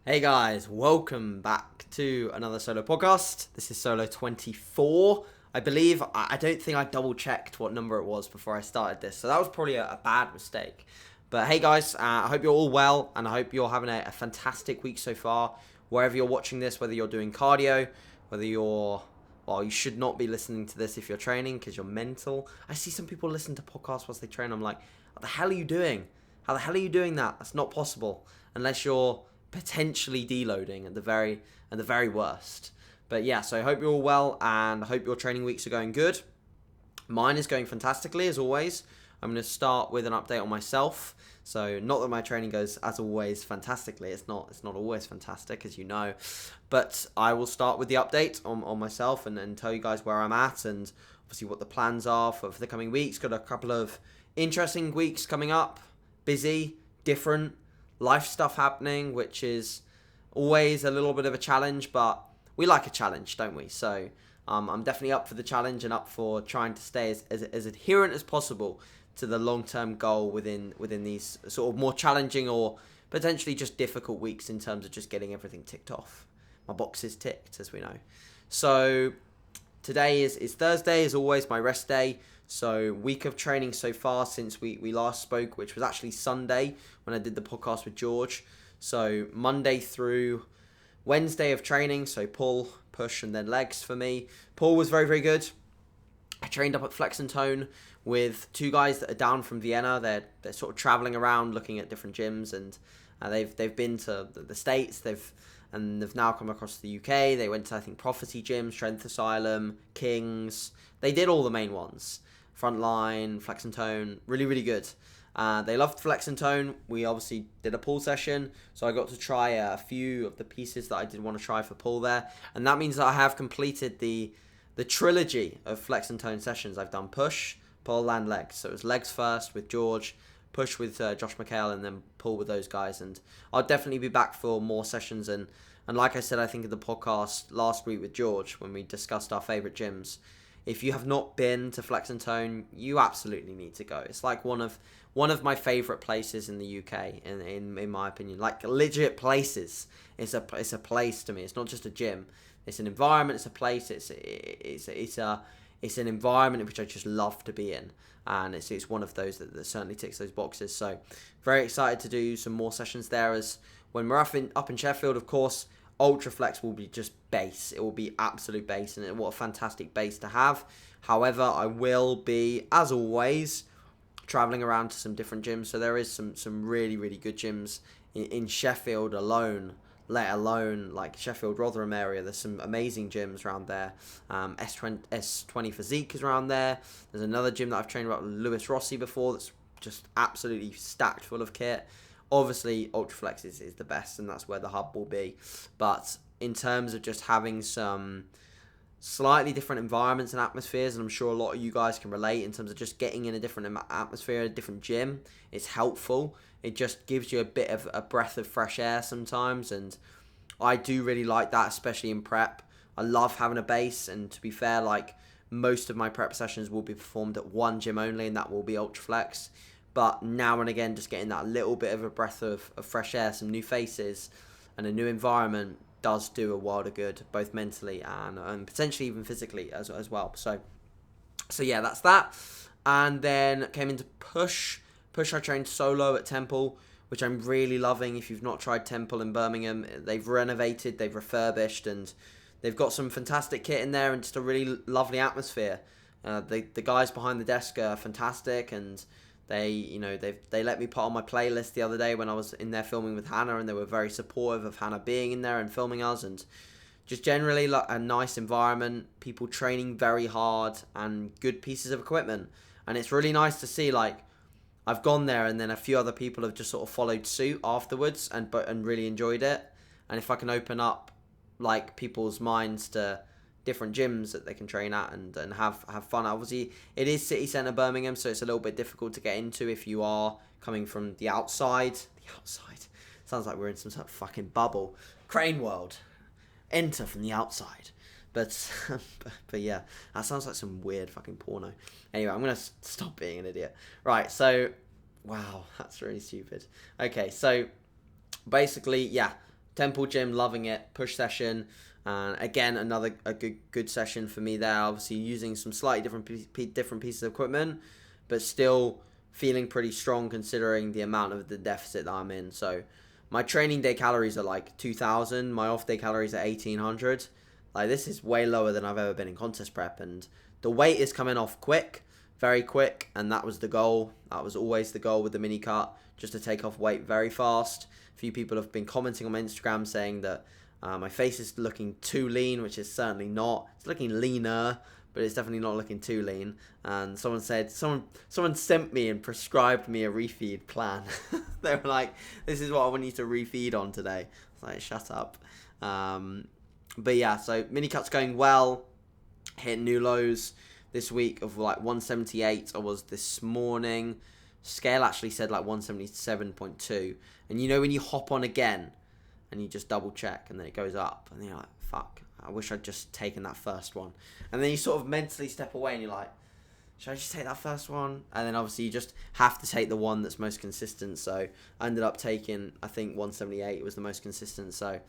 Hey guys, welcome back to another solo podcast. This is solo 24, I believe. I don't think I double checked what number it was before I started this, so that was probably a bad mistake. But hey guys, I hope you're all well, and I hope you're having a fantastic week so far. Wherever you're watching this, whether you're doing cardio, whether you should not be listening to this if you're training because you're mental. I see some people listen to podcasts whilst they train. I'm like, what the hell are you doing? How the hell are you doing that? That's not possible unless you're potentially deloading at the very worst. But yeah, so I hope you're all well and I hope your training weeks are going good. Mine is going fantastically as always. I'm going to start with an update on myself. So not that my training goes as always fantastically. It's not always fantastic, as you know. But I will start with the update on myself and tell you guys where I'm at and obviously what the plans are for the coming weeks. Got a couple of interesting weeks coming up. Busy, different, life stuff happening, which is always a little bit of a challenge, but we like a challenge, don't we? So I'm definitely up for the challenge and up for trying to stay as adherent as possible to the long-term goal within these sort of more challenging or potentially just difficult weeks in terms of just getting everything ticked off. My boxes ticked, as we know. So today is Thursday, as always, my rest day. So week of training so far since we last spoke, which was actually Sunday when I did the podcast with George. So Monday through Wednesday of training, so pull, push, and then legs for me. Pull was very, very good. I trained up at Flex and Tone with two guys that are down from Vienna. They're sort of traveling around looking at different gyms, and they've been to the States. They've now come across to the UK. They went to, I think, Prophecy Gym, Strength Asylum, Kings. They did all the main ones. Frontline, Flex and Tone, really, really good. They loved Flex and Tone. We obviously did a pull session, so I got to try a few of the pieces that I did want to try for pull there, and that means that I have completed the trilogy of Flex and Tone sessions. I've done push, pull, and legs. So it was legs first with George, push with Josh McHale, and then pull with those guys. And I'll definitely be back for more sessions. And like I said, I think in the podcast last week with George when we discussed our favourite gyms, if you have not been to Flex and Tone, you absolutely need to go. It's like one of my favourite places in the UK, in my opinion. Like legit places. It's a place to me. It's not just a gym. It's an environment. It's a place. It's an environment in which I just love to be in, and it's one of those that certainly ticks those boxes. So very excited to do some more sessions there. As when we're up in Sheffield, of course, Ultraflex will be just base. It will be absolute base, and what a fantastic base to have. However, I will be, as always, traveling around to some different gyms. So there is some really, really good gyms in Sheffield alone, let alone like Sheffield Rotherham area. There's some amazing gyms around there. S20 Physique is around there. There's another gym that I've trained about Lewis Rossi before that's just absolutely stacked full of kit. Obviously, Ultraflex is the best, and that's where the hub will be. But in terms of just having some slightly different environments and atmospheres, and I'm sure a lot of you guys can relate in terms of just getting in a different atmosphere, a different gym, it's helpful. It just gives you a bit of a breath of fresh air sometimes, and I do really like that, especially in prep. I love having a base, and to be fair, like most of my prep sessions will be performed at one gym only, and that will be Ultraflex. But now and again, just getting that little bit of a breath of fresh air, some new faces, and a new environment does do a world of good, both mentally and potentially even physically as well. So yeah, that's that. And then came into push. Push I trained solo at Temple, which I'm really loving. If you've not tried Temple in Birmingham, they've renovated, they've refurbished, and they've got some fantastic kit in there and just a really lovely atmosphere. The guys behind the desk are fantastic, and they let me put on my playlist the other day when I was in there filming with Hannah, and they were very supportive of Hannah being in there and filming us, and just generally like a nice environment, people training very hard, and good pieces of equipment. And it's really nice to see, like, I've gone there and then a few other people have just sort of followed suit afterwards and really enjoyed it. And if I can open up like people's minds to different gyms that they can train at and have fun. Obviously, it is city centre Birmingham, so it's a little bit difficult to get into if you are coming from the outside. The outside. Sounds like we're in some sort of fucking bubble. Crane World. Enter from the outside. But yeah, that sounds like some weird fucking porno. Anyway, I'm going to stop being an idiot. Right, so, wow, that's really stupid. Okay, so basically, yeah, Temple Gym, loving it. Push session. And again, a good session for me there. Obviously using some slightly different pieces of equipment, but still feeling pretty strong considering the amount of the deficit that I'm in. So my training day calories are like 2,000. My off day calories are 1,800. Like, this is way lower than I've ever been in contest prep. And the weight is coming off quick, very quick. And that was the goal. That was always the goal with the mini cut, just to take off weight very fast. A few people have been commenting on my Instagram saying that my face is looking too lean, which is certainly not. It's looking leaner, but it's definitely not looking too lean. And someone sent me and prescribed me a refeed plan. They were like, this is what I want you to refeed on today. I was like, shut up. But yeah, so mini cut's going well. Hitting new lows this week of like 178. I was this morning. Scale actually said like 177.2. And you know when you hop on again and you just double check and then it goes up and you're like, fuck, I wish I'd just taken that first one. And then you sort of mentally step away and you're like, should I just take that first one? And then obviously you just have to take the one that's most consistent. So I ended up taking, I think 178 was the most consistent. So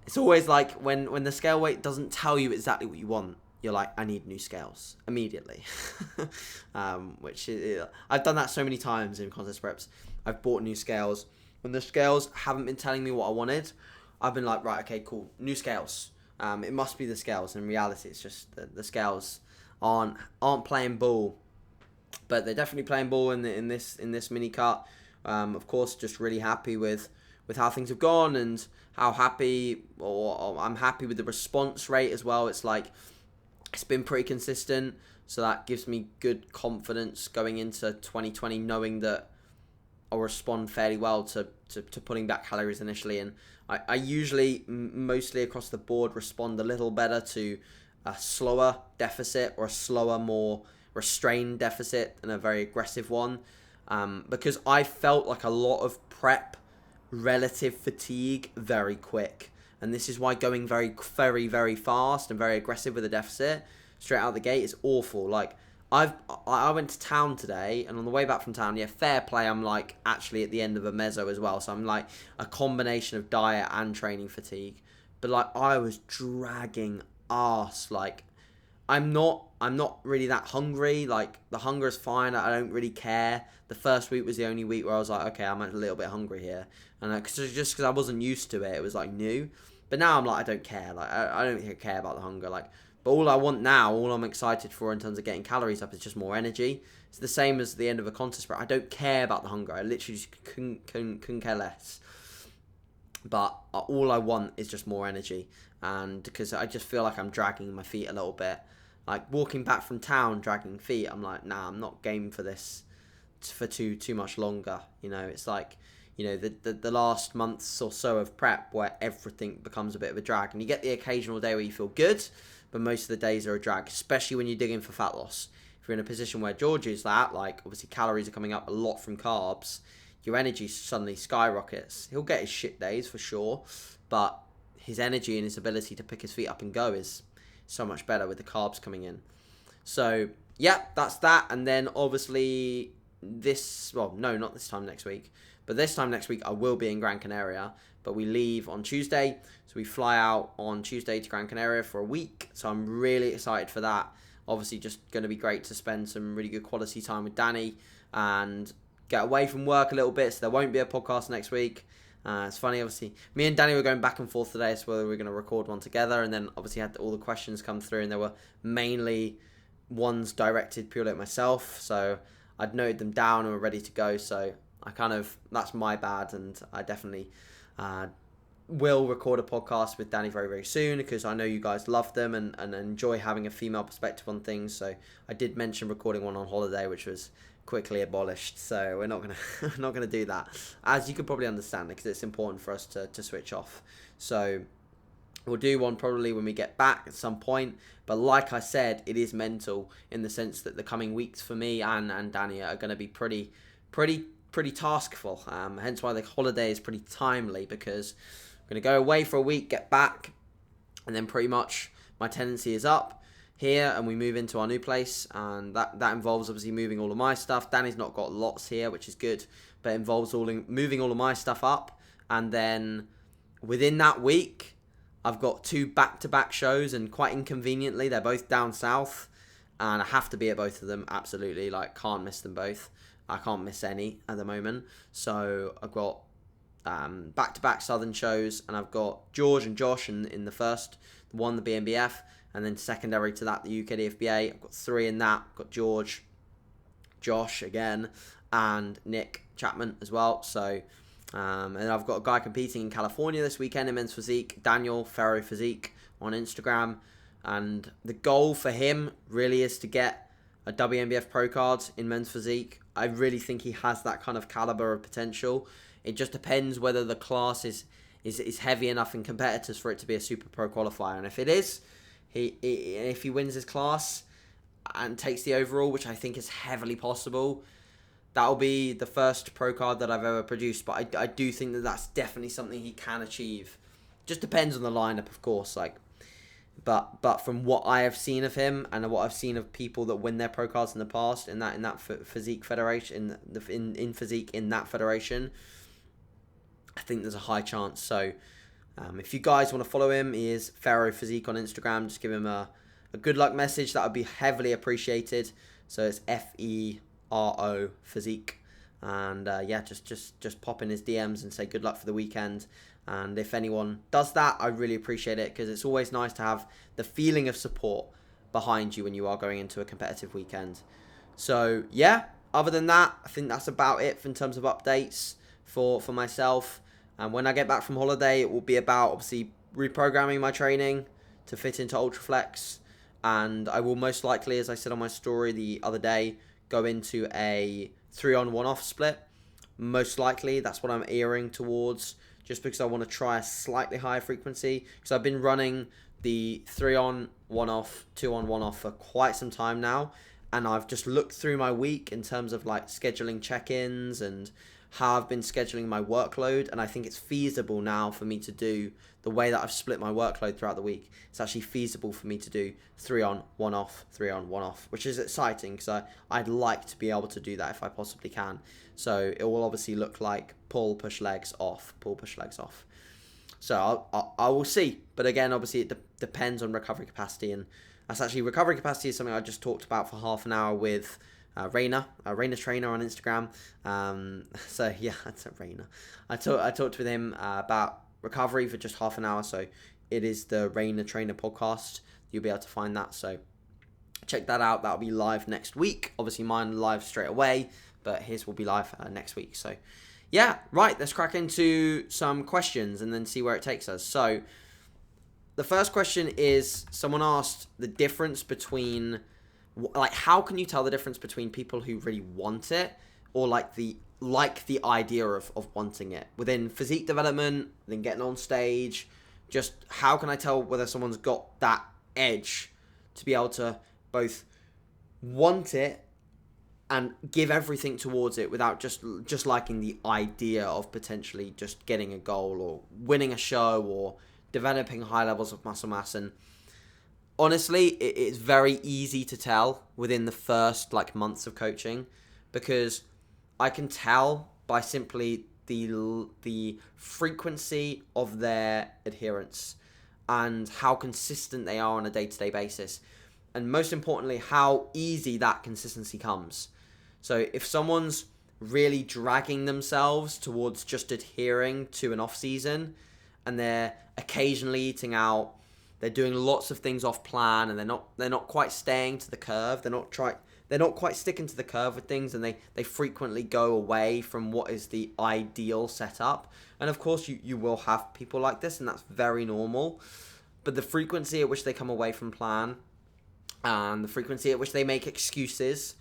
it's always like when the scale weight doesn't tell you exactly what you want, you're like, I need new scales immediately. Which is, I've done that so many times in contest preps. I've bought new scales. When the scales haven't been telling me what I wanted, I've been like, right, okay, cool, new scales. It must be the scales. In reality, it's just the scales aren't playing ball, but they're definitely playing ball in this mini cut. Of course, just really happy with how things have gone and how happy, or I'm happy with the response rate as well. It's like, it's been pretty consistent, so that gives me good confidence going into 2020, knowing that I'll respond fairly well to putting back calories initially. And I usually, mostly across the board, respond a little better to a slower deficit or a slower, more restrained deficit than a very aggressive one, because I felt like a lot of prep relative fatigue very quick. And this is why going very, very, very fast and very aggressive with a deficit straight out the gate is awful. Like, I went to town today, and on the way back from town, yeah, fair play, I'm like actually at the end of a meso as well. So I'm like a combination of diet and training fatigue. But like, I was dragging ass. Like, I'm not really that hungry. Like, the hunger is fine. I don't really care. The first week was the only week where I was like, okay, I'm a little bit hungry here. And just because I wasn't used to it was like new. But now I'm like, I don't care. Like, I don't care about the hunger. Like, but all I want now, all I'm excited for in terms of getting calories up is just more energy. It's the same as the end of a contest, but I don't care about the hunger. I literally just couldn't care less. But all I want is just more energy. And because I just feel like I'm dragging my feet a little bit. Like, walking back from town, dragging feet, I'm like, nah, I'm not game for this for too much longer. You know, it's like, you know, the last months or so of prep where everything becomes a bit of a drag. And you get the occasional day where you feel good, but most of the days are a drag, especially when you're digging for fat loss. If you're in a position where George is that, like, obviously calories are coming up a lot from carbs, your energy suddenly skyrockets. He'll get his shit days for sure, but his energy and his ability to pick his feet up and go is so much better with the carbs coming in. So yeah, that's that. And then obviously not this time next week, but this time next week I will be in Gran Canaria, but we leave on Tuesday, so we fly out on Tuesday to Gran Canaria for a week. So I'm really excited for that. Obviously, just going to be great to spend some really good quality time with Danny and get away from work a little bit, so there won't be a podcast next week. It's funny, obviously, me and Danny were going back and forth today as to whether we were going to record one together, and then obviously had all the questions come through, and there were mainly ones directed purely at myself, so I'd noted them down and were ready to go. So that's my bad, and I definitely will record a podcast with Danny very, very soon, because I know you guys love them and enjoy having a female perspective on things. So I did mention recording one on holiday, which was quickly abolished, so we're not gonna do that, as you could probably understand, because it's important for us to switch off. So we'll do one probably when we get back at some point, but like I said, it is mental in the sense that the coming weeks for me and Danny are going to be pretty taskful, hence why the holiday is pretty timely, because I'm going to go away for a week, get back, and then pretty much my tenancy is up here and we move into our new place, and that involves obviously moving all of my stuff. Danny's not got lots here, which is good, but it involves moving all of my stuff up And then within that week, I've got 2 back-to-back shows, and quite inconveniently, they're both down south, and I have to be at both of them, absolutely. Like, can't miss them both. I can't miss any at the moment. So I've got back-to-back Southern shows, and I've got George and Josh in the first, one, the BNBF, and then secondary to that, the UKDFBA. I've got 3 in that. I've got George, Josh again, and Nick Chapman as well. So, and I've got a guy competing in California this weekend in men's physique, Daniel Ferro Physique on Instagram. And the goal for him really is to get a WNBF pro card in men's physique. I really think he has that kind of caliber of potential. It just depends whether the class is heavy enough in competitors for it to be a super pro qualifier. And if it is, if he wins his class and takes the overall, which I think is heavily possible, that'll be the first pro card that I've ever produced. But I do think that that's definitely something he can achieve. Just depends on the lineup, of course. But from what I have seen of him and what I've seen of people that win their pro cards in the past in that physique federation in physique in that federation, I think there's a high chance. So if you guys want to follow him, he is Ferro Physique on Instagram. Just give him a good luck message. That would be heavily appreciated. So it's FERO Physique. And just pop in his DMs and say good luck for the weekend. And if anyone does that, I really appreciate it, because it's always nice to have the feeling of support behind you when you are going into a competitive weekend. So yeah, other than that, I think that's about it in terms of updates for myself. And when I get back from holiday, it will be about obviously reprogramming my training to fit into Ultraflex. And I will most likely, as I said on my story the other day, go into a 3-on 1-off split. Most likely, that's what I'm earing towards, just because I want to try a slightly higher frequency. Because I've been running the 3-on 1-off, 2-on 1-off for quite some time now. And I've just looked through my week in terms of like scheduling check-ins and how I've been scheduling my workload, and I think it's feasible now for me to do the way that I've split my workload throughout the week. It's actually feasible for me to do 3-on 1-off, 3-on 1-off, which is exciting because I'd like to be able to do that if I possibly can. So it will obviously look like pull, push legs off, pull, push legs off. So I will see, but again, obviously it depends on recovery capacity, and that's actually recovery capacity is something I just talked about for half an hour with Raina Trainer on Instagram. So yeah, that's a Raina. I talked with him about recovery for just half an hour. So it is the Raina Trainer podcast. You'll be able to find that. So check that out. That'll be live next week. Obviously mine live straight away, but his will be live next week. So yeah, right. Let's crack into some questions and then see where it takes us. So the first question is, someone asked the difference between, like, how can you tell the difference between people who really want it or like the idea of wanting it within physique development, then getting on stage? Just how can I tell whether someone's got that edge to be able to both want it and give everything towards it without just liking the idea of potentially just getting a goal or winning a show or developing high levels of muscle mass? And honestly, it's very easy to tell within the first months of coaching, because I can tell by simply the frequency of their adherence and how consistent they are on a day-to-day basis, and most importantly, how easy that consistency comes. So if someone's really dragging themselves towards just adhering to an off-season, and they're occasionally eating out, they're doing lots of things off plan, and they're not quite staying to the curve. They're not quite sticking to the curve with things, and they frequently go away from what is the ideal setup. And of course, you will have people like this, and that's very normal. But the frequency at which they come away from plan, and the frequency at which they make excuses,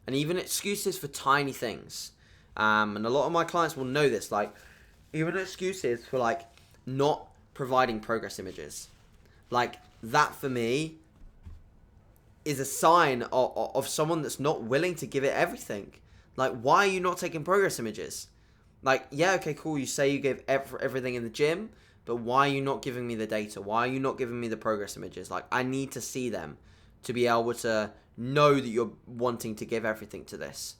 and even excuses for tiny things, and a lot of my clients will know this, even excuses for not providing progress images. That for me is a sign of someone that's not willing to give it everything. Why are you not taking progress images? Yeah, okay, cool, you say you give everything in the gym, but why are you not giving me the data? Why are you not giving me the progress images? I need to see them to be able to know that you're wanting to give everything to this.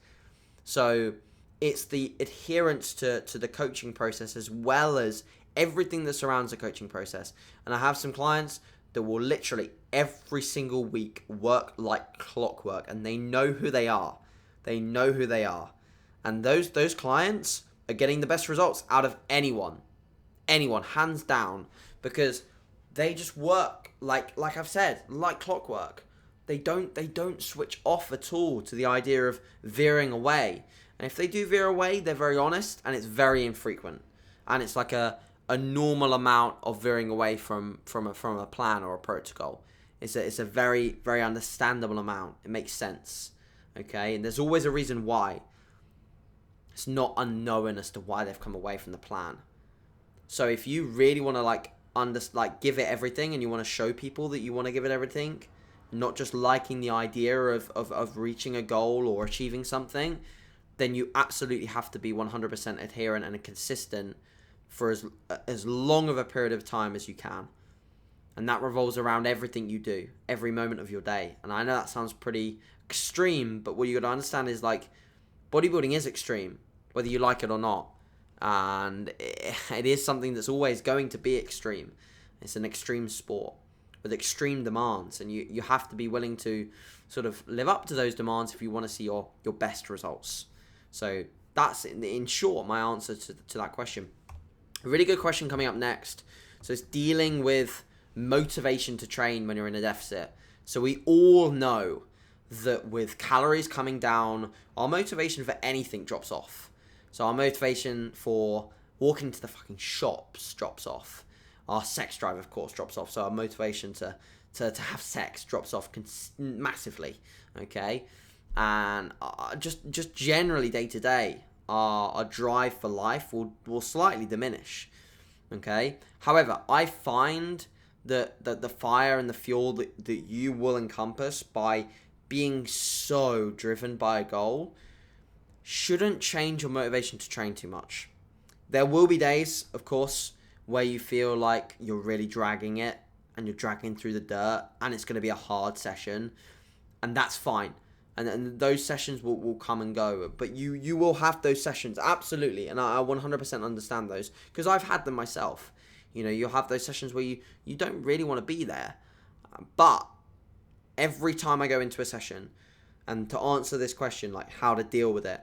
So It's the adherence to the coaching process as well as everything that surrounds the coaching process. And I have some clients that will literally every single week work like clockwork, and they know who they are. They know who they are. And those clients are getting the best results out of anyone, hands down, because they just work like I've said, like clockwork. They don't switch off at all to the idea of veering away. And if they do veer away, they're very honest, and it's very infrequent. And it's like a normal amount of veering away from a plan or a protocol. It's a very, very understandable amount. It makes sense. Okay? And there's always a reason why. It's not unknown as to why they've come away from the plan. So if you really want to give it everything, and you want to show people that you want to give it everything, not just liking the idea of reaching a goal or achieving something, then you absolutely have to be 100% adherent and consistent for as long of a period of time as you can. And that revolves around everything you do, every moment of your day. And I know that sounds pretty extreme, but what you got to understand is, like, bodybuilding is extreme, whether you like it or not. And it is something that's always going to be extreme. It's an extreme sport with extreme demands, and you have to be willing to sort of live up to those demands if you want to see your best results. So that's, in short, my answer to that question. A really good question coming up next. So it's dealing with motivation to train when you're in a deficit. So we all know that with calories coming down, our motivation for anything drops off. So our motivation for walking to the fucking shops drops off. Our sex drive, of course, drops off. So our motivation to have sex drops off massively. Okay, and just generally day to day, our drive for life will slightly diminish. Okay. However, I find that the fire and the fuel that you will encompass by being so driven by a goal shouldn't change your motivation to train too much. There will be days, of course, where you feel like you're really dragging it and you're dragging through the dirt, and it's going to be a hard session, and that's fine. And those sessions will come and go, but you will have those sessions, absolutely, and I 100% understand those, because I've had them myself. You know, you'll have those sessions where you don't really want to be there, but every time I go into a session, and to answer this question, like how to deal with it,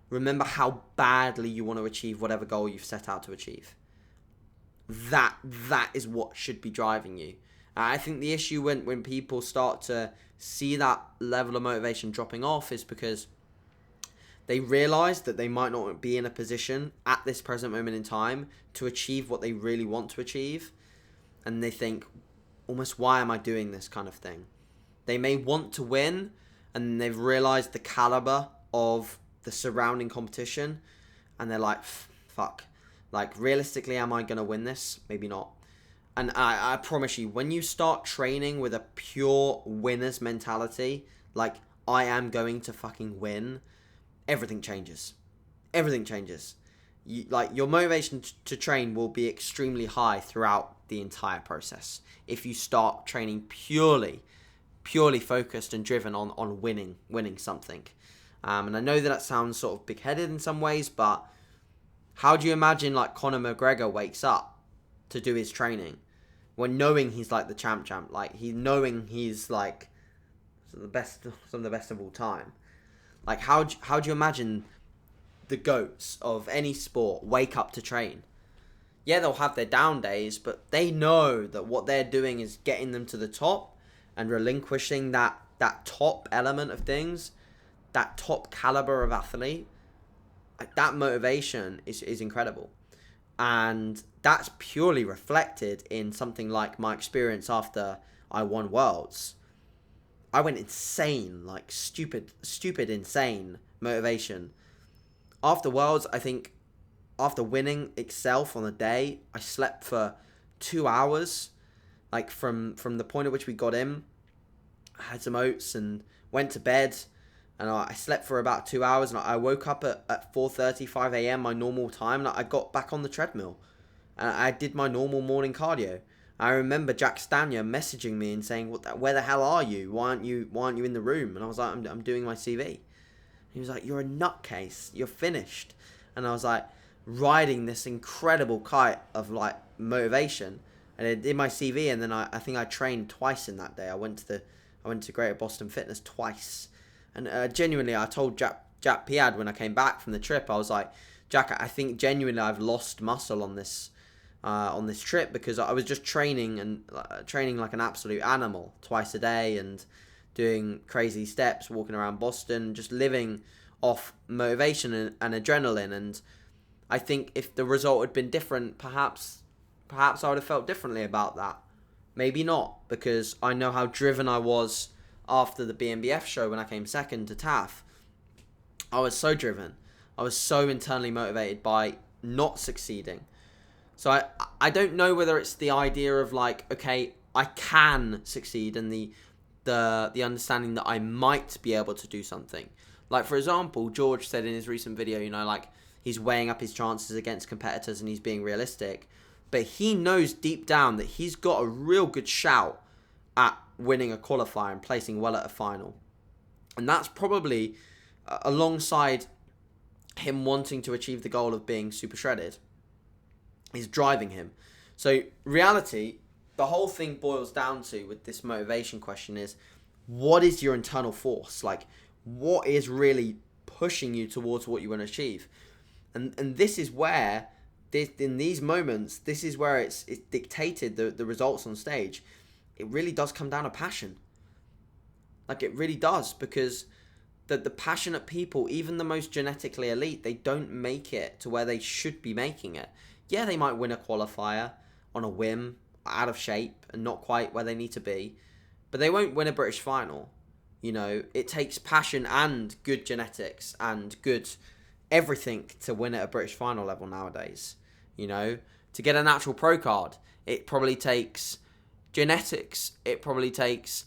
remember how badly you want to achieve whatever goal you've set out to achieve. That is what should be driving you. I think the issue when people start to see that level of motivation dropping off is because they realize that they might not be in a position at this present moment in time to achieve what they really want to achieve. And they think, almost, why am I doing this kind of thing? They may want to win, and they've realized the caliber of the surrounding competition, and they're like, fuck, like, realistically, am I going to win this? Maybe not. And I promise you, when you start training with a pure winner's mentality, like, I am going to fucking win, everything changes. Everything changes. Your motivation to train will be extremely high throughout the entire process if you start training purely focused and driven on winning something. And I know that sounds sort of big-headed in some ways, but how do you imagine, like, Conor McGregor wakes up to do his training when knowing he's like the champ, like knowing he's like some of the best of all time? Like, how do you imagine the GOATs of any sport wake up to train? Yeah, they'll have their down days, but they know that what they're doing is getting them to the top, and relinquishing that top element of things, that top caliber of athlete. Like, that motivation is incredible. And that's purely reflected in something like my experience after I won Worlds. I went insane, like stupid insane motivation. After Worlds, I think after winning itself on the day, I slept for 2 hours. Like, from the point at which we got in, I had some oats and went to bed. And I slept for about 2 hours, and I woke up at 4:30, 5 a.m., my normal time, and I got back on the treadmill. And I did my normal morning cardio. I remember Jack Stanier messaging me and saying, where the hell are you? Why aren't you in the room? And I was like, I'm doing my CV. He was like, "You're a nutcase. You're finished." And I was like, riding this incredible kite of like motivation, and it did my CV. And then I think I trained twice in that day. I went to Greater Boston Fitness twice, and genuinely, I told Jack Piad when I came back from the trip, I was like, "Jack, I think genuinely I've lost muscle on this trip, because I was just training like an absolute animal twice a day, and doing crazy steps, walking around Boston, just living off motivation and adrenaline." And I think if the result had been different, perhaps I would have felt differently about that. Maybe not, because I know how driven I was after the BNBF show when I came second to TAF. I was so driven. I was so internally motivated by not succeeding. So I don't know whether it's the idea of like, okay, I can succeed, and the understanding that I might be able to do something. Like, for example, George said in his recent video, like, he's weighing up his chances against competitors and he's being realistic. But he knows deep down that he's got a real good shout at winning a qualifier and placing well at a final. And that's probably alongside him wanting to achieve the goal of being super shredded, is driving him. So reality, the whole thing boils down to with this motivation question is, what is your internal force? Like, what is really pushing you towards what you want to achieve? And this is where, in these moments, this is where it's dictated the results on stage. It really does come down to passion. Like, it really does, because the passionate people, even the most genetically elite, they don't make it to where they should be making it. Yeah, they might win a qualifier on a whim, out of shape, and not quite where they need to be, but they won't win a British final. It takes passion and good genetics and good everything to win at a British final level nowadays. To get a natural pro card, it probably takes genetics, it probably takes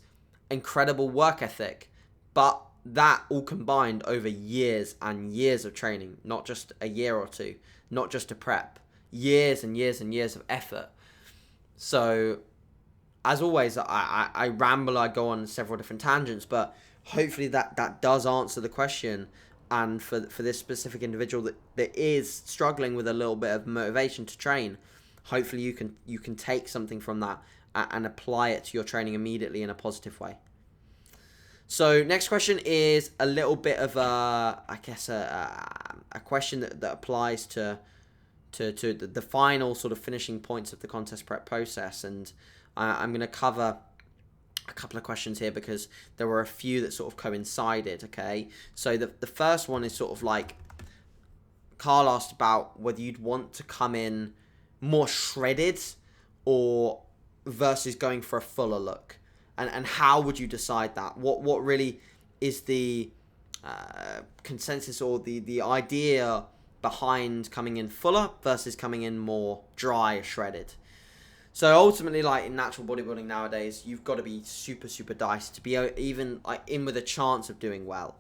incredible work ethic, but that all combined over years and years of training, not just a year or two, not just a prep, years and years and years of effort. So, as always, I ramble, I go on several different tangents, but hopefully that does answer the question. And for this specific individual that is struggling with a little bit of motivation to train, hopefully you can take something from that and apply it to your training immediately in a positive way. So next question is a little bit of a question that applies to the final sort of finishing points of the contest prep process, and I'm going to cover a couple of questions here because there were a few that sort of coincided. Okay, so the first one is sort of like, Carl asked about whether you'd want to come in more shredded or versus going for a fuller look, and how would you decide that? What really is the consensus or the idea behind coming in fuller versus coming in more dry, shredded? So ultimately, like in natural bodybuilding nowadays, you've got to be super, super diced to be even like in with a chance of doing well.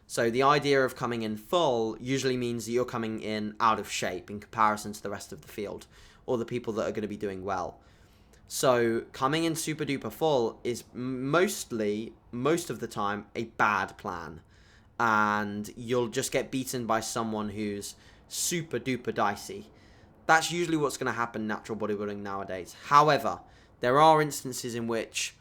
So the idea of coming in full usually means that you're coming in out of shape in comparison to the rest of the field or the people that are going to be doing well. So coming in super duper full is most of the time, a bad plan. And you'll just get beaten by someone who's super duper dicey. That's usually what's going to happen in natural bodybuilding nowadays. However, there are instances in which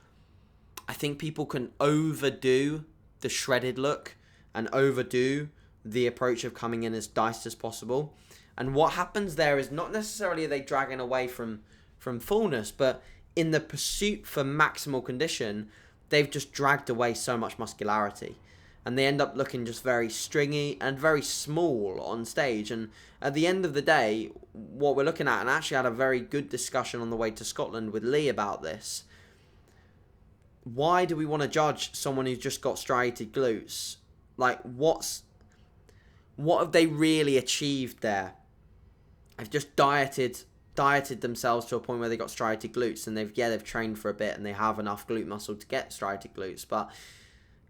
I think people can overdo the shredded look and overdo the approach of coming in as diced as possible. And what happens there is not necessarily are they dragging away from fullness, but in the pursuit for maximal condition, they've just dragged away so much muscularity. And they end up looking just very stringy and very small on stage. And at the end of the day, what we're looking at, and I actually had a very good discussion on the way to Scotland with Lee about this, why do we want to judge someone who's just got striated glutes? Like, what have they really achieved there? They've just dieted themselves to a point where they got striated glutes, and they've trained for a bit and they have enough glute muscle to get striated glutes. But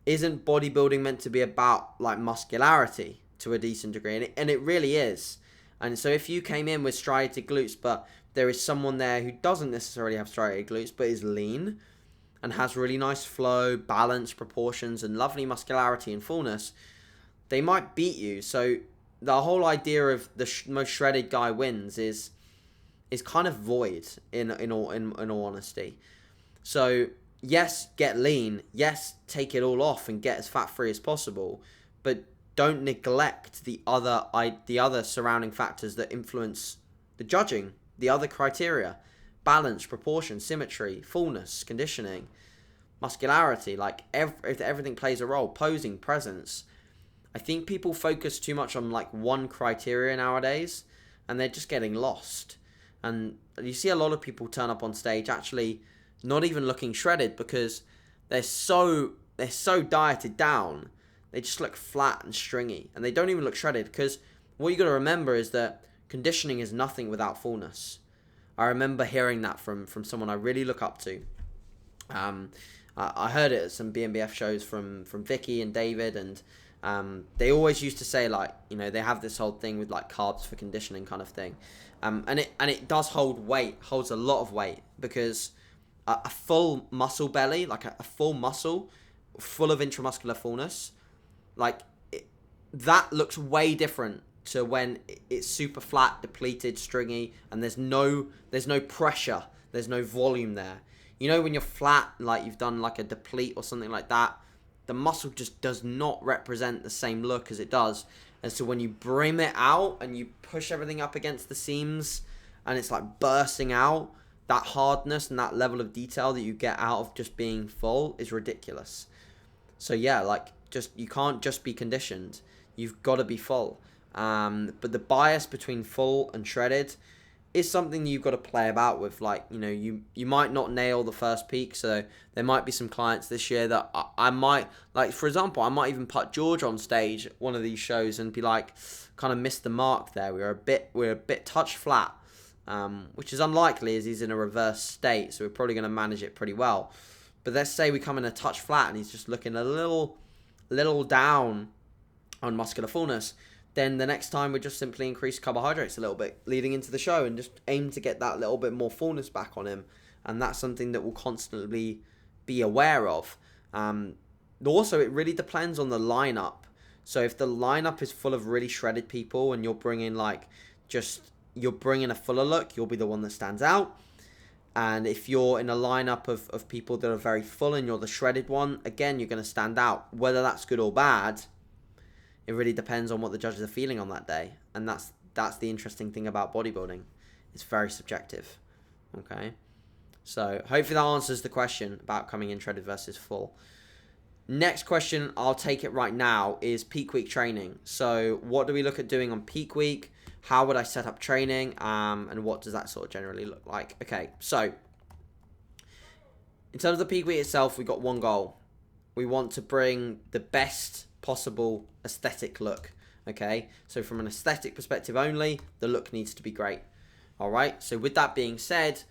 isn't bodybuilding meant to be about like muscularity to a decent degree? And it really is. And so if you came in with striated glutes, but there is someone there who doesn't necessarily have striated glutes, but is lean and has really nice flow, balance, proportions, and lovely muscularity and fullness, they might beat you. So the whole idea of the most shredded guy wins is kind of void in all honesty. So yes, get lean. Yes, take it all off and get as fat free as possible, but don't neglect the other surrounding factors that influence the judging, the other criteria: balance, proportion, symmetry, fullness, conditioning, muscularity. Like everything plays a role. Posing, presence. I think people focus too much on like one criteria nowadays, and they're just getting lost. And you see a lot of people turn up on stage actually not even looking shredded because they're so dieted down. They just look flat and stringy, and they don't even look shredded, because what you got to remember is that conditioning is nothing without fullness. I remember hearing that from someone I really look up to. I heard it at some BNBF shows from Vicky and David, and they always used to say, like, they have this whole thing with like carbs for conditioning kind of thing, and it does holds a lot of weight, because a full muscle belly, like a full muscle full of intramuscular fullness, like that looks way different to when it's super flat, depleted, stringy, and there's no pressure, there's no volume there. When you're flat, like you've done like a deplete or something like that, the muscle just does not represent the same look as it does. And so when you brim it out and you push everything up against the seams and it's like bursting out, that hardness and that level of detail that you get out of just being full is ridiculous. So yeah, like, you can't just be conditioned. You've got to be full. But the bias between full and shredded is something you've got to play about with. Like, you might not nail the first peak, so there might be some clients this year that I might, like, for example, I might even put George on stage at one of these shows and be like, kind of missed the mark there. We're a bit touch flat, which is unlikely as he's in a reverse state, so we're probably going to manage it pretty well. But let's say we come in a touch flat and he's just looking a little down on muscular fullness. Then the next time we just simply increase carbohydrates a little bit leading into the show and just aim to get that little bit more fullness back on him. And that's something that we'll constantly be aware of. Also, it really depends on the lineup. So if the lineup is full of really shredded people and you're bringing a fuller look, you'll be the one that stands out. And if you're in a lineup of people that are very full and you're the shredded one, again, you're going to stand out. Whether that's good or bad, it really depends on what the judges are feeling on that day. And that's the interesting thing about bodybuilding. It's very subjective. Okay? So hopefully that answers the question about coming in shredded versus full. Next question, I'll take it right now, is peak week training. So what do we look at doing on peak week? How would I set up training? And what does that sort of generally look like? Okay, so in terms of the peak week itself, we've got one goal. We want to bring the best possible aesthetic look. Okay, so from an aesthetic perspective only, the look needs to be great. All right, so with that being said,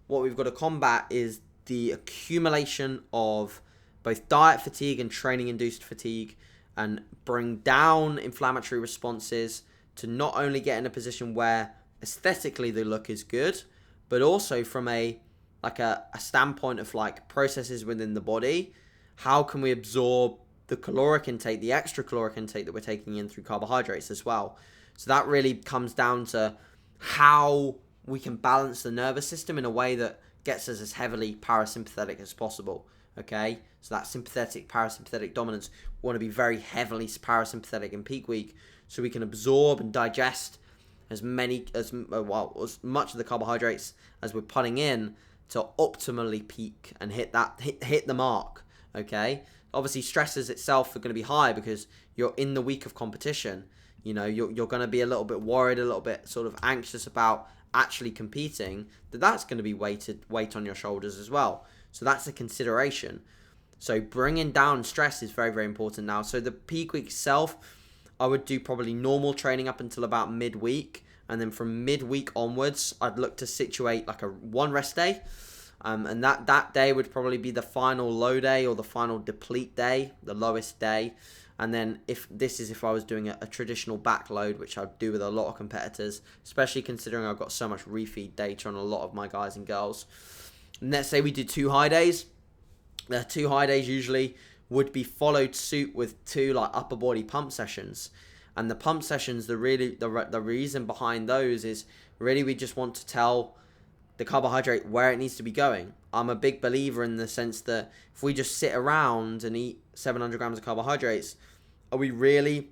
what we've got to combat is the accumulation of both diet fatigue and training-induced fatigue, and bring down inflammatory responses to not only get in a position where aesthetically the look is good, but also from a standpoint of like processes within the body. How can we absorb the caloric intake, the extra caloric intake that we're taking in through carbohydrates as well? So that really comes down to how we can balance the nervous system in a way that gets us as heavily parasympathetic as possible. Okay, so that sympathetic parasympathetic dominance, we want to be very heavily parasympathetic in peak week, so we can absorb and digest as much of the carbohydrates as we're putting in to optimally peak and hit the mark. Okay, obviously stresses itself are going to be high because you're in the week of competition. You're going to be a little bit worried, a little bit sort of anxious about actually competing. That's going to be weight on your shoulders as well. So that's a consideration. So bringing down stress is very, very important now. So the peak week itself, I would do probably normal training up until about midweek. And then from midweek onwards, I'd look to situate like a one rest day. And that day would probably be the final low day or the final deplete day, the lowest day. And then if I was doing a traditional backload, which I'd do with a lot of competitors, especially considering I've got so much refeed data on a lot of my guys and girls. And let's say we did 2 high days. 2 high days usually would be followed suit with 2 like upper body pump sessions. And the pump sessions, the reason behind those is really we just want to tell the carbohydrate where it needs to be going. I'm a big believer in the sense that if we just sit around and eat 700 grams of carbohydrates, are we really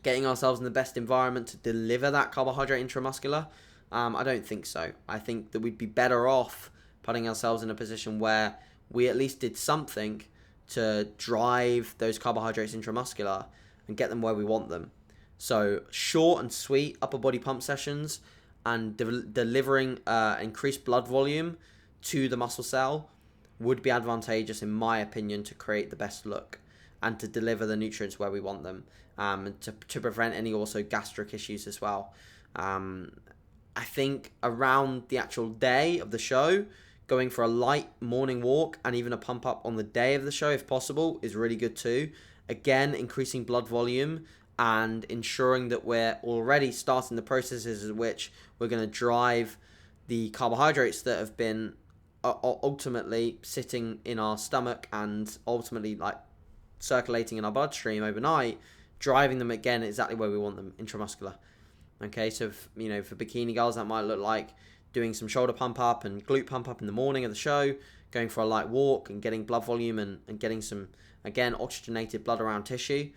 getting ourselves in the best environment to deliver that carbohydrate intramuscular? I don't think so. I think that we'd be better off putting ourselves in a position where we at least did something to drive those carbohydrates intramuscular and get them where we want them. So short and sweet upper body pump sessions and delivering increased blood volume to the muscle cell would be advantageous, in my opinion, to create the best look and to deliver the nutrients where we want them, and to prevent any also gastric issues as well. I think around the actual day of the show, going for a light morning walk and even a pump up on the day of the show, if possible, is really good too. Again, increasing blood volume and ensuring that we're already starting the processes in which we're going to drive the carbohydrates that have been ultimately sitting in our stomach and ultimately like circulating in our bloodstream overnight, driving them again exactly where we want them, intramuscular. Okay, so if, for bikini girls, that might look like doing some shoulder pump up and glute pump up in the morning of the show, going for a light walk and getting blood volume and getting some, again, oxygenated blood around tissue.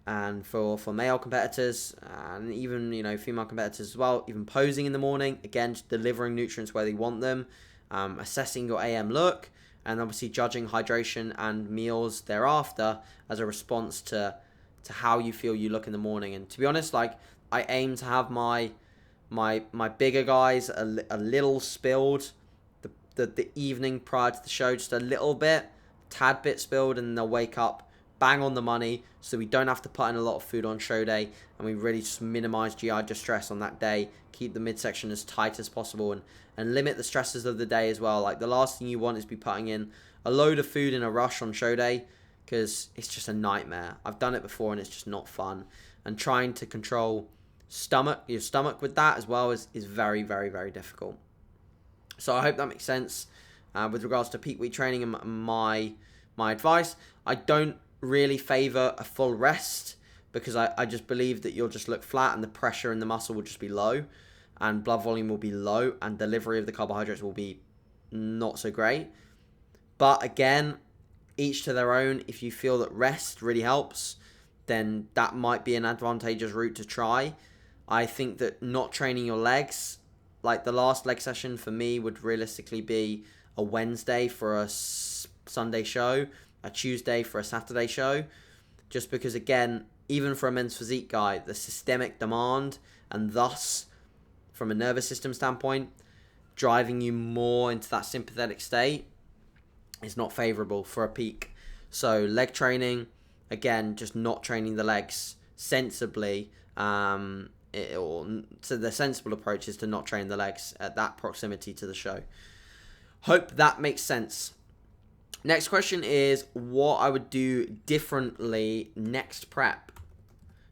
And for male competitors and even, female competitors as well, even posing in the morning, again, just delivering nutrients where they want them, assessing your AM look, and obviously judging hydration and meals thereafter as a response to how you feel you look in the morning. And to be honest, like, I aim to have my bigger guys a little spilled the evening prior to the show, just a little bit, tad bit spilled, and they'll wake up bang on the money, so we don't have to put in a lot of food on show day, and we really just minimize GI distress on that day, keep the midsection as tight as possible, and limit the stresses of the day as well. Like, the last thing you want is be putting in a load of food in a rush on show day, because it's just a nightmare. I've done it before and it's just not fun. And trying to control your stomach with that as well is very, very, very difficult. So I hope that makes sense with regards to peak week training and my advice. I don't really favor a full rest because I just believe that you'll just look flat and the pressure in the muscle will just be low and blood volume will be low and delivery of the carbohydrates will be not so great. But again, each to their own. If you feel that rest really helps, then that might be an advantageous route to try. I think that not training your legs, like the last leg session for me would realistically be a Wednesday for a Sunday show, a Tuesday for a Saturday show, just because, again, even for a men's physique guy, the systemic demand and thus from a nervous system standpoint, driving you more into that sympathetic state is not favorable for a peak. So leg training, again, just not training the legs sensibly. So the sensible approach is to not train the legs at that proximity to the show. Hope that makes sense. Next question is what I would do differently next prep.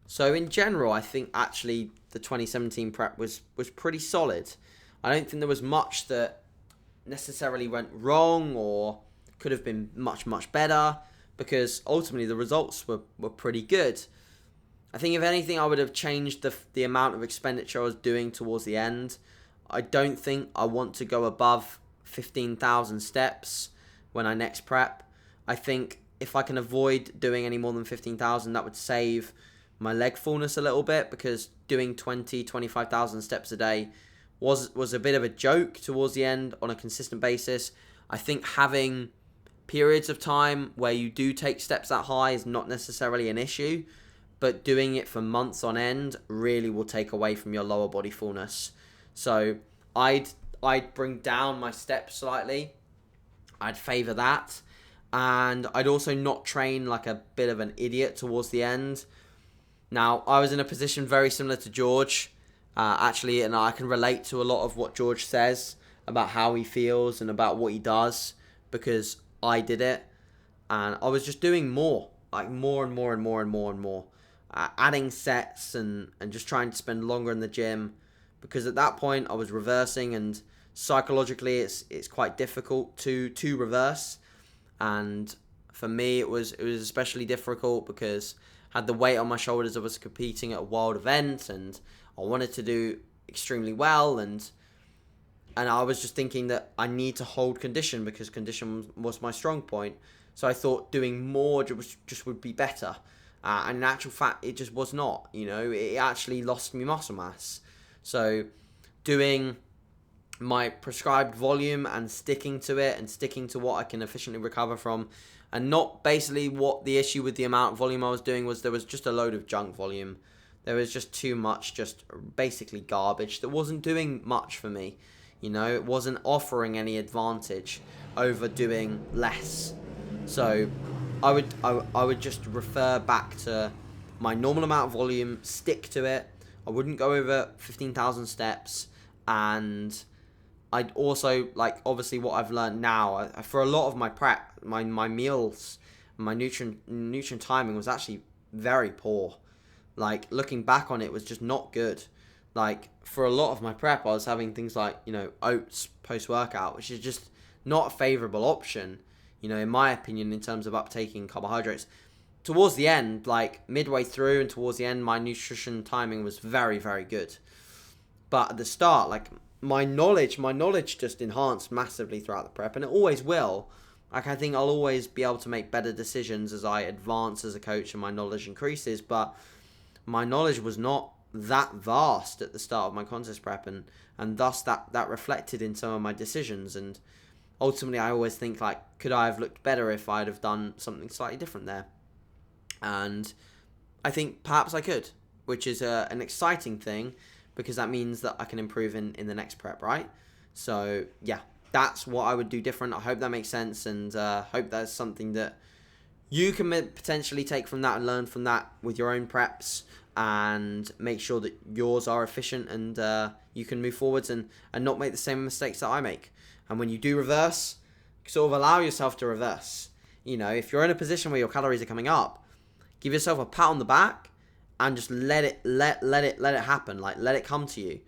So in general, I think actually the 2017 prep was pretty solid. I don't think there was much that necessarily went wrong or could have been much, much better because ultimately the results were pretty good. I think if anything, I would have changed the amount of expenditure I was doing towards the end. I don't think I want to go above 15,000 steps when I next prep. I think if I can avoid doing any more than 15,000, that would save my leg fullness a little bit because doing 25,000 steps a day was a bit of a joke towards the end on a consistent basis. I think having periods of time where you do take steps that high is not necessarily an issue, but doing it for months on end really will take away from your lower body fullness. So I'd bring down my steps slightly. I'd favor that. And I'd also not train like a bit of an idiot towards the end. Now, I was in a position very similar to George, actually, and I can relate to a lot of what George says about how he feels and about what he does because I did it. And I was just doing more, like more and more and more and more and more. Adding sets and just trying to spend longer in the gym because at that point I was reversing and psychologically it's quite difficult to reverse, and For me, it was especially difficult because I had the weight on my shoulders. I was competing at a world event, and I wanted to do extremely well, and I was just thinking that I need to hold condition because condition was my strong point. So I thought doing more just would be better. And in actual fact, it just was not. It actually lost me muscle mass. So doing my prescribed volume and sticking to it and sticking to what I can efficiently recover from, and not basically what the issue with the amount of volume I was doing was, there was just a load of junk volume. There was just too much, just basically garbage that wasn't doing much for me. It wasn't offering any advantage over doing less. So I would just refer back to my normal amount of volume, stick to it. I wouldn't go over 15,000 steps, and I'd also, obviously what I've learned now, for a lot of my prep, my meals, my nutrient timing was actually very poor. Looking back on it, was just not good. For a lot of my prep, I was having things like, oats post-workout, which is just not a favourable option, in my opinion, in terms of uptaking carbohydrates. Towards the end, midway through and towards the end, my nutrition timing was very, very good. But at the start, my knowledge just enhanced massively throughout the prep, and it always will. I think I'll always be able to make better decisions as I advance as a coach and my knowledge increases, but my knowledge was not that vast at the start of my contest prep, and thus that reflected in some of my decisions. And ultimately, I always think, could I have looked better if I'd have done something slightly different there? And I think perhaps I could, which is an exciting thing, because that means that I can improve in the next prep, right? So yeah, that's what I would do different. I hope that makes sense, and hope that's something that you can potentially take from that and learn from that with your own preps, and make sure that yours are efficient, and you can move forwards and not make the same mistakes that I make. And when you do reverse, sort of allow yourself to reverse. If you're in a position where your calories are coming up, give yourself a pat on the back and just let it happen. Let it come to you.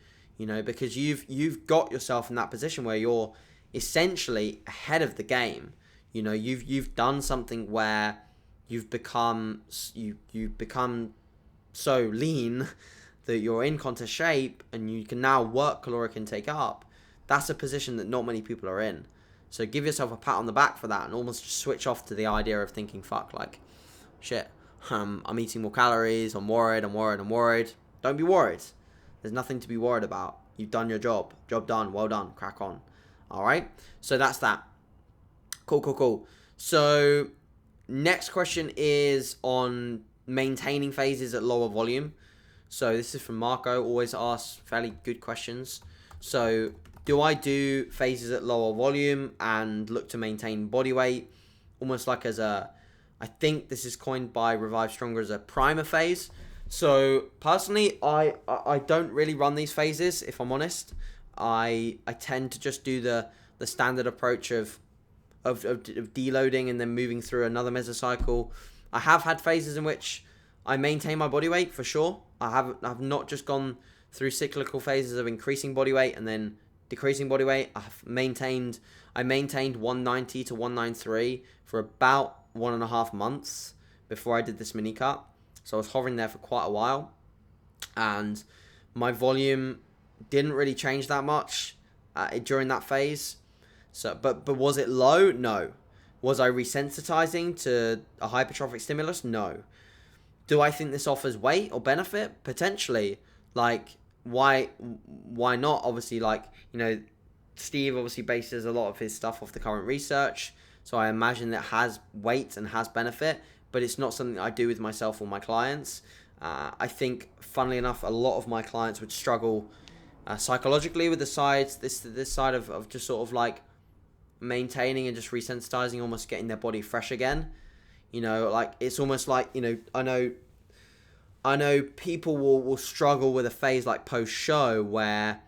Because you've got yourself in that position where you're essentially ahead of the game. You've done something where you've become so lean that you're in contest shape, and you can now work caloric intake up. That's a position that not many people are in. So give yourself a pat on the back for that, and almost just switch off to the idea of thinking, fuck, shit, I'm eating more calories, I'm worried. Don't be worried. There's nothing to be worried about. You've done your job. Job done. Well done. Crack on. All right? So that's that. Cool. So next question is on maintaining phases at lower volume. So this is from Marco. Always asks fairly good questions. So do I do phases at lower volume and look to maintain body weight, almost like as a, I think this is coined by Revive Stronger as a primer phase. So personally, I don't really run these phases, if I'm honest. I tend to just do the standard approach of deloading and then moving through another mesocycle. I have had phases in which I maintain my body weight for sure. I've not just gone through cyclical phases of increasing body weight and then decreasing body weight. I maintained 190 to 193 for about 1.5 months before I did this mini cut. So I was hovering there for quite a while, and my volume didn't really change that much during that phase. So, but was it low? No. Was I resensitizing to a hypertrophic stimulus? No. Do I think this offers weight or benefit? Potentially. Why not? Obviously, Steve obviously bases a lot of his stuff off the current research, so I imagine that has weight and has benefit, but it's not something I do with myself or my clients. I think, funnily enough, a lot of my clients would struggle psychologically with this side of just sort of maintaining and just resensitizing, almost getting their body fresh again. It's almost like, I know people will struggle with a phase like post-show where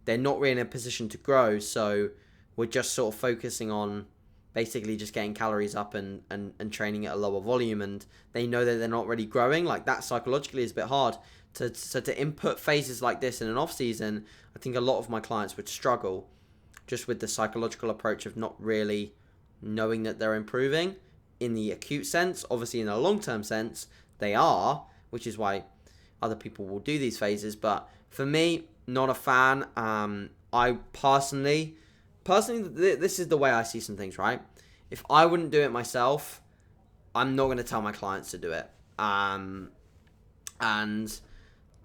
they're not really in a position to grow, so we're just sort of focusing on basically just getting calories up and training at a lower volume, and they know that they're not really growing. That psychologically is a bit hard. To input phases like this in an off-season, I think a lot of my clients would struggle just with the psychological approach of not really knowing that they're improving in the acute sense. Obviously, in a long-term sense, they are, which is why other people will do these phases. But for me, not a fan. I personally, this is the way I see some things, right? If I wouldn't do it myself, I'm not going to tell my clients to do it. And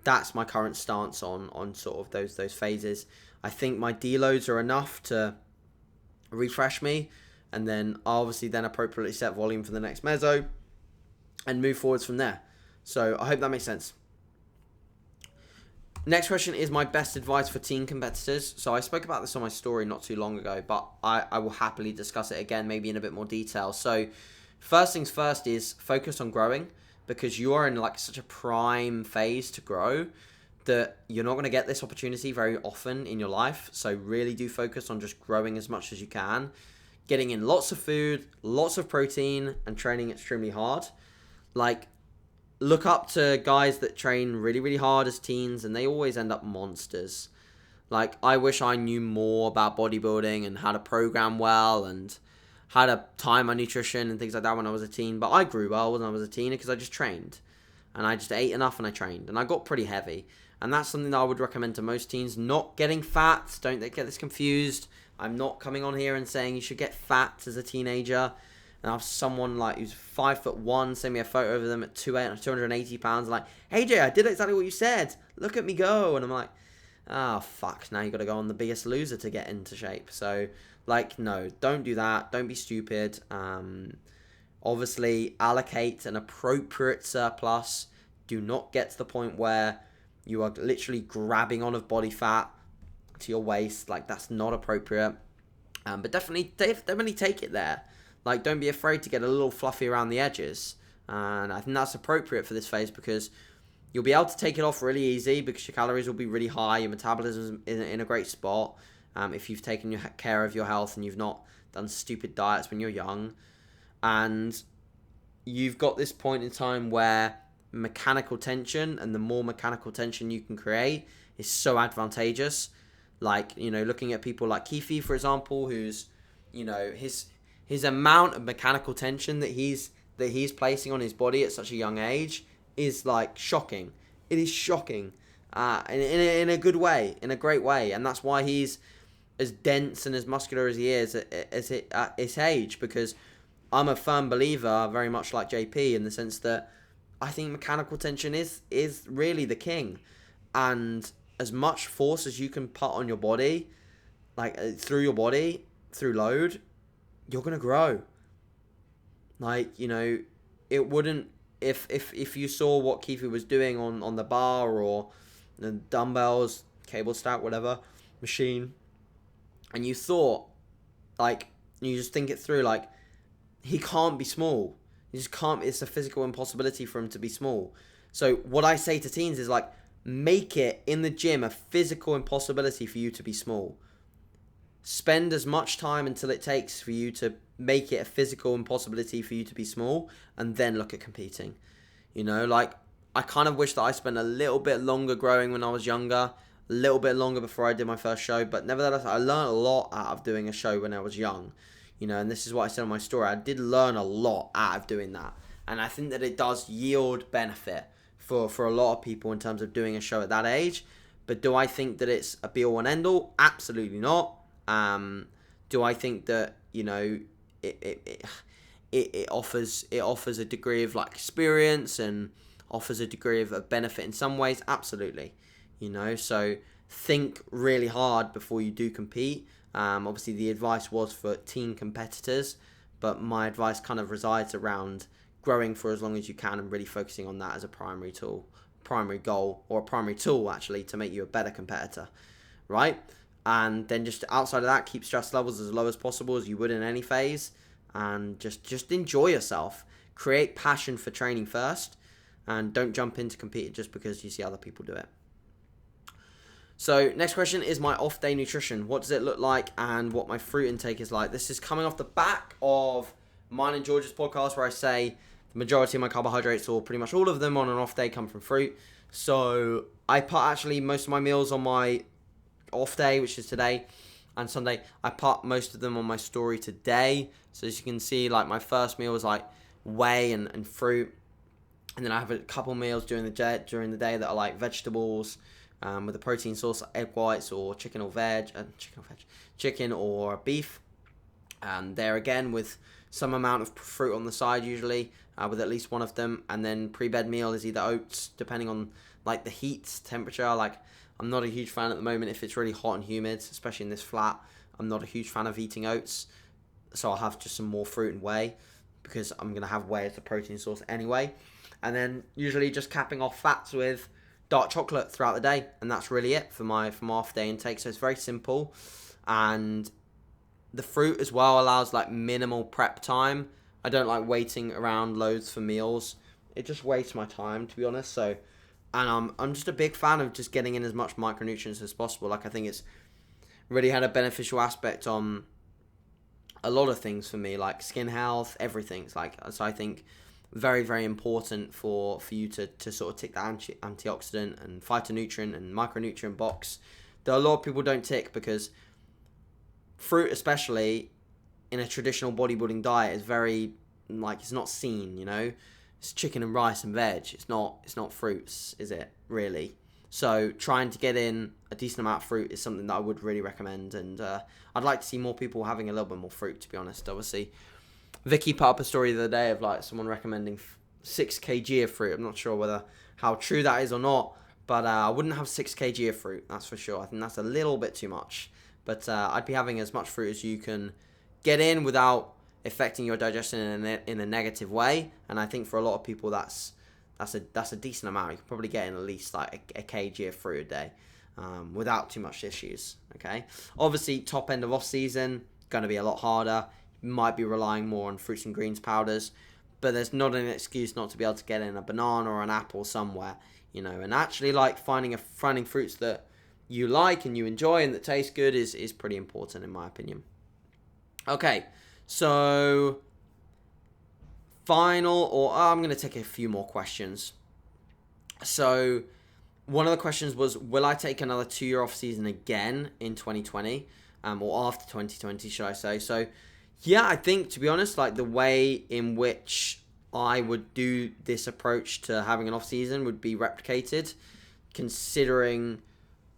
that's my current stance on sort of those phases. I think my deloads are enough to refresh me, and then I'll obviously then appropriately set volume for the next meso and move forwards from there. So I hope that makes sense. Next question is my best advice for teen competitors. So I spoke about this on my story not too long ago, but I will happily discuss it again, maybe in a bit more detail. So first things first is focus on growing, because you are in like such a prime phase to grow that you're not going to get this opportunity very often in your life. So really do focus on just growing as much as you can, getting in lots of food, lots of protein, and training extremely hard. Like, look up to guys that train really, really hard as teens, and they always end up monsters. Like, I wish I knew more about bodybuilding and how to program well and how to time my nutrition and things like that when I was a teen. But I grew well when I was a teen because I just trained. And I just ate enough and I trained. And I got pretty heavy. And that's something that I would recommend to most teens. Not getting fat. Don't get this confused. I'm not coming on here and saying you should get fat as a teenager. And I have someone like who's 5'1" send me a photo of them at 280 pounds, like, hey Jay, I did exactly what you said. Look at me go. And I'm like, oh fuck, now you got to go on the Biggest Loser to get into shape. So like, no, don't do that. Don't be stupid. Obviously, allocate an appropriate surplus. Do not get to the point where you are literally grabbing on of body fat to your waist. Like, that's not appropriate. But definitely take it there. Like, don't be afraid to get a little fluffy around the edges. And I think that's appropriate for this phase because you'll be able to take it off really easy because your calories will be really high, your metabolism is in a great spot. If you've taken care of your health and you've not done stupid diets when you're young. And you've got this point in time where mechanical tension, and the more mechanical tension you can create, is so advantageous. Like, you know, looking at people like Keefe, for example, who's, you know, his amount of mechanical tension that he's placing on his body at such a young age is like shocking. It is shocking, in a good way, in a great way, and that's why he's as dense and as muscular as he is at his age. Because I'm a firm believer, very much like JP, in the sense that I think mechanical tension is really the king, and as much force as you can put on your body, like through load, you're gonna grow. Like, you know, it wouldn't, if you saw what Keefe was doing on the bar or the dumbbells, cable stack, whatever machine, and you thought, like, you just think it through, like, he can't be small. He just can't. It's a physical impossibility for him to be small. So what I say to teens is, like, make it in the gym a physical impossibility for you to be small. Spend as much time until it takes for you to make it a physical impossibility for you to be small, and then look at competing. You know, like, I kind of wish that I spent a little bit longer growing when I was younger, a little bit longer before I did my first show, but nevertheless, I learned a lot out of doing a show when I was young. You know, and this is what I said in my story. I did learn a lot out of doing that. And I think that it does yield benefit for a lot of people in terms of doing a show at that age. But do I think that it's a be-all and end-all? Absolutely not. Do I think that, you know, it offers a degree of, like, experience and offers a degree of benefit in some ways? Absolutely. You know, so think really hard before you do compete. Obviously, the advice was for teen competitors, but my advice kind of resides around growing for as long as you can and really focusing on that as a primary goal, or a primary tool, actually, to make you a better competitor, right? And then just outside of that, keep stress levels as low as possible, as you would in any phase, and just enjoy yourself. Create passion for training first, and don't jump into competing just because you see other people do it. So next question is my off-day nutrition. What does it look like and what my fruit intake is like? This is coming off the back of mine and George's podcast, where I say the majority of my carbohydrates, or pretty much all of them on an off day, come from fruit. So I put actually most of my meals on my off day, which is today. and Sunday. I put most of them on my story today. So as you can see, like my first meal was like whey and fruit. And then I have a couple meals during the day that are like vegetables with a protein source, like egg whites or chicken or chicken or beef. And there again with some amount of fruit on the side usually, with at least one of them. And then pre-bed meal is either oats, depending on like the heat, temperature. Like I'm not a huge fan at the moment if it's really hot and humid, especially in this flat. I'm not a huge fan of eating oats, so I'll have just some more fruit and whey because I'm going to have whey as a protein source anyway. And then usually just capping off fats with dark chocolate throughout the day, and that's really it for my after-day intake. So it's very simple, and the fruit as well allows like minimal prep time. I don't like waiting around loads for meals. It just wastes my time, to be honest. So, and I'm just a big fan of just getting in as much micronutrients as possible. Like I think it's really had a beneficial aspect on a lot of things for me, like skin health, everything. It's like, so I think very, very important for you to sort of tick the antioxidant and phytonutrient and micronutrient box that a lot of people don't tick, because fruit, especially in a traditional bodybuilding diet, is very, like, it's not seen, you know? It's chicken and rice and veg. It's not fruits, is it, really? So trying to get in a decent amount of fruit is something that I would really recommend, and I'd like to see more people having a little bit more fruit, to be honest. Obviously, Vicky put up a story the other day of like someone recommending 6 kg of fruit. I'm not sure how true that is or not, but I wouldn't have 6 kg of fruit, that's for sure. I think that's a little bit too much, but I'd be having as much fruit as you can get in without affecting your digestion in a negative way. And I think for a lot of people that's a decent amount. You can probably get in at least like a kg of fruit a day without too much issues. Okay, obviously top end of off season going to be a lot harder. You might be relying more on fruits and greens powders, but there's not an excuse not to be able to get in a banana or an apple somewhere, you know. And actually, like finding fruits that you like and you enjoy and that taste good is pretty important in my opinion. Okay, so I'm going to take a few more questions. So one of the questions was, will I take another 2-year off season again in 2020, or after 2020, should I say? So yeah, I think, to be honest, like the way in which I would do this approach to having an off season would be replicated, considering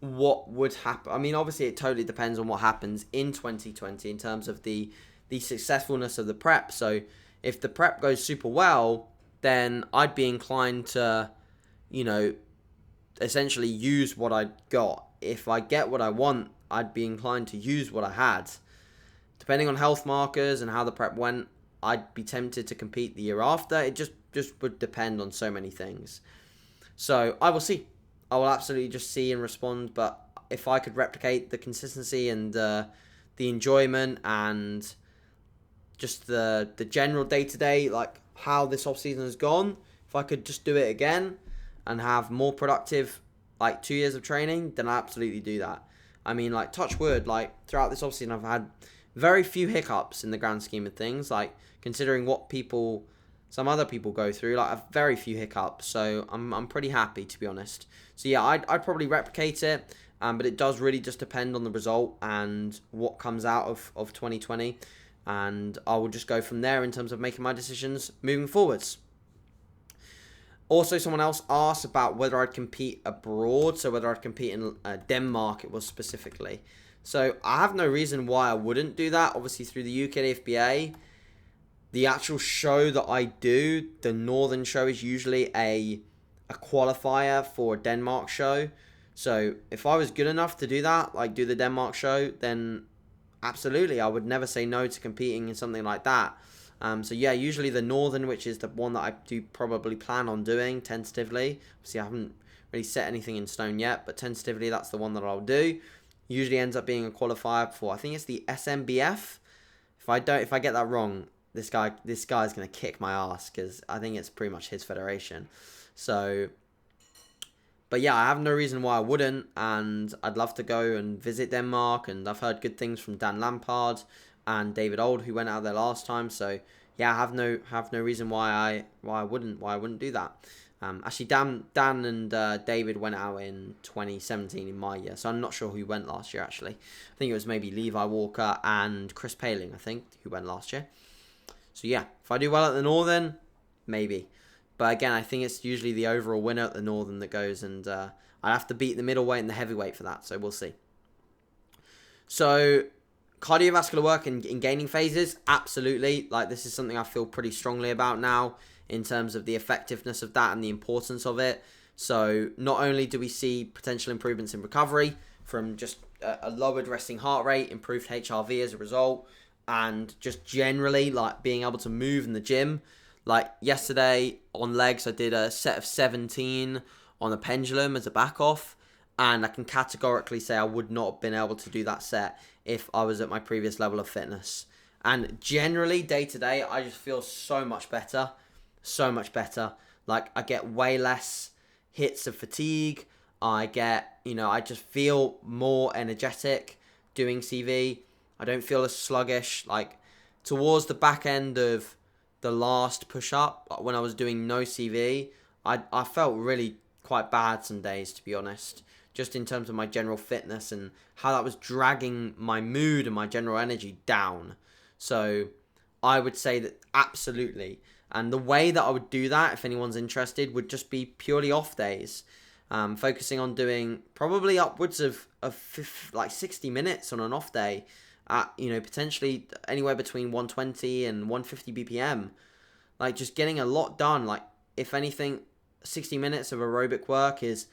what would happen. I mean, obviously it totally depends on what happens in 2020 in terms of the successfulness of the prep. So if the prep goes super well, then I'd be inclined to, you know, essentially use what I got. If I get what I want, I'd be inclined to use what I had. Depending on health markers and how the prep went, I'd be tempted to compete the year after. It just would depend on so many things. So I will see. I will absolutely just see and respond. But if I could replicate the consistency and the enjoyment and just the general day-to-day, like how this off-season has gone, if I could just do it again and have more productive, like 2 years of training, then I absolutely do that. I mean, like, touch wood, like throughout this off-season, I've had very few hiccups in the grand scheme of things, like considering what some other people go through, like very few hiccups. So I'm pretty happy, to be honest. So yeah, I'd probably replicate it, but it does really just depend on the result and what comes out of 2020. And I will just go from there in terms of making my decisions moving forwards. Also, someone else asked about whether I'd compete abroad, so whether I'd compete in Denmark, it was specifically. So I have no reason why I wouldn't do that. Obviously, through the UKFBA, the actual show that I do, the Northern show, is usually a qualifier for a Denmark show. So if I was good enough to do that, like do the Denmark show, then absolutely, I would never say no to competing in something like that. So yeah, usually the Northern, which is the one that I do probably plan on doing tentatively. Obviously, I haven't really set anything in stone yet, but tentatively, that's the one that I'll do. Usually ends up being a qualifier for, I think it's the SMBF. If I get that wrong, this guy's gonna kick my ass, because I think it's pretty much his federation. So, but yeah, I have no reason why I wouldn't, and I'd love to go and visit Denmark, and I've heard good things from Dan Lampard and David Old, who went out there last time. So yeah, I have no reason why I wouldn't do that. Actually, Dan and David went out in 2017 in my year, so I'm not sure who went last year, actually. I think it was maybe Levi Walker and Chris Paling, I think, who went last year. So yeah, if I do well at the Northern, maybe. But again, I think it's usually the overall winner at the Northern that goes, and I have to beat the middleweight and the heavyweight for that, so we'll see. So, cardiovascular work in gaining phases, absolutely. Like, this is something I feel pretty strongly about now in terms of the effectiveness of that and the importance of it. So, not only do we see potential improvements in recovery from just a lowered resting heart rate, improved HRV as a result, and just generally, like, being able to move in the gym. Like, yesterday on legs, I did a set of 17 on a pendulum as a back off, and I can categorically say I would not have been able to do that set if I was at my previous level of fitness. And generally, day to day, I just feel so much better. So much better. Like, I get way less hits of fatigue. I just feel more energetic doing CV. I don't feel as sluggish. Like, towards the back end of the last push-up, when I was doing no CV, I felt really quite bad some days, to be honest. Just in terms of my general fitness and how that was dragging my mood and my general energy down. So I would say that absolutely. And the way that I would do that, if anyone's interested, would just be purely off days. Focusing on doing probably upwards of 60 minutes on an off day at, potentially anywhere between 120 and 150 BPM. Like, just getting a lot done. Like, if anything, 60 minutes of aerobic work is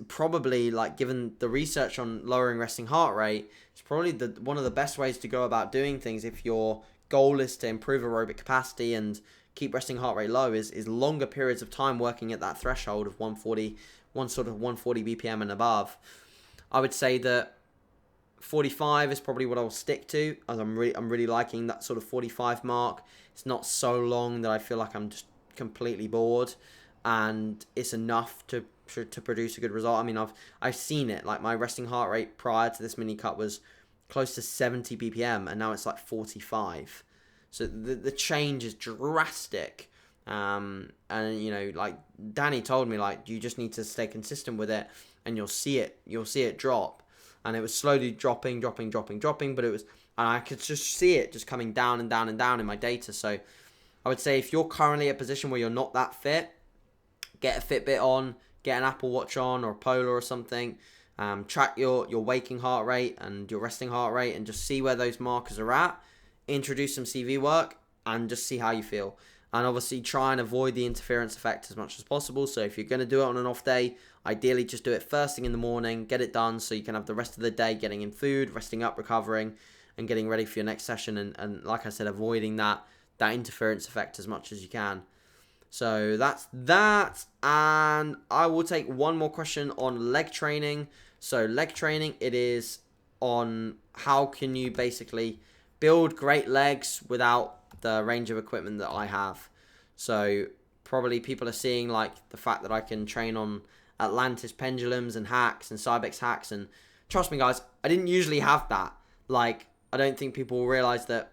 probably, like, given the research on lowering resting heart rate, it's probably one of the best ways to go about doing things if your goal is to improve aerobic capacity and keep resting heart rate low, is longer periods of time working at that threshold of 140 BPM and above. I would say that 45 is probably what I'll stick to, as I'm really liking that sort of 45 mark. It's not so long that I feel like I'm just completely bored, and it's enough to produce a good result. I mean, I've seen it. Like, my resting heart rate prior to this mini cut was close to 70 BPM, and now it's like 45. So the change is drastic. And like Danny told me, like, you just need to stay consistent with it, and you'll see it drop. And it was slowly dropping, but and I could just see it just coming down and down and down in my data. So I would say if you're currently at a position where you're not that fit, get a Fitbit on, get an Apple Watch on or a Polar or something. Track your waking heart rate and your resting heart rate and just see where those markers are at. Introduce some CV work and just see how you feel. And obviously try and avoid the interference effect as much as possible. So if you're going to do it on an off day, ideally just do it first thing in the morning, get it done so you can have the rest of the day getting in food, resting up, recovering, and getting ready for your next session. And like I said, avoiding that interference effect as much as you can. So that's that. And I will take one more question on leg training. So leg training, it is on how can you basically build great legs without the range of equipment that I have. So probably people are seeing, like, the fact that I can train on Atlantis pendulums and hacks and Cybex hacks, and trust me guys, I didn't usually have that. Like, I don't think people will realize that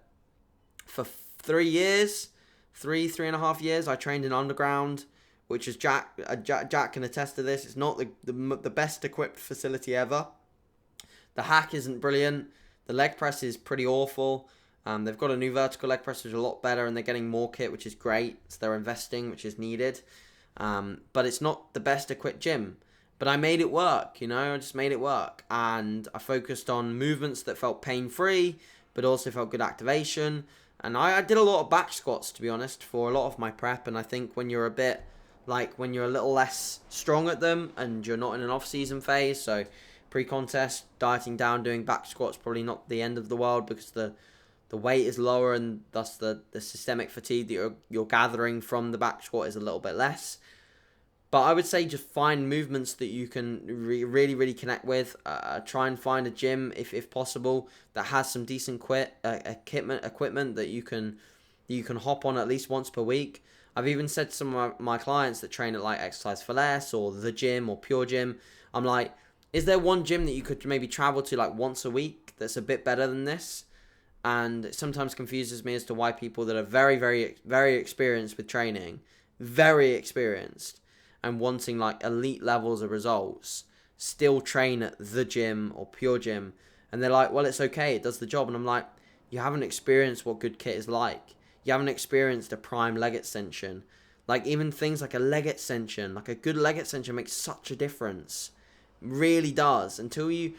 for 3 years, three and a half years, I trained in underground, which is Jack can attest to this. It's not the best equipped facility ever. The hack isn't brilliant. The leg press is pretty awful. They've got a new vertical leg press, which is a lot better, and they're getting more kit, which is great. So they're investing, which is needed. But it's not the best equipped gym. But I made it work, I just made it work. And I focused on movements that felt pain-free, but also felt good activation. And I did a lot of back squats, to be honest, for a lot of my prep. And I think when you're when you're a little less strong at them and you're not in an off-season phase, so pre-contest, dieting down, doing back squats, probably not the end of the world because the weight is lower and thus the systemic fatigue that you're gathering from the back squat is a little bit less. But I would say just find movements that you can really, really connect with. Try and find a gym, if possible, that has some decent equipment that you can hop on at least once per week. I've even said to some of my clients that train at like Exercise for Less or The Gym or Pure Gym, I'm like, is there one gym that you could maybe travel to like once a week that's a bit better than this? And it sometimes confuses me as to why people that are very, very, very experienced with training very experienced and wanting like elite levels of results still train at the gym or Pure Gym, and they're like, well, it's okay, it does the job. And I'm like, you haven't experienced what good kit is like. You haven't experienced a prime leg extension. Like even things like a leg extension, like a good leg extension makes such a difference. Really does. Until you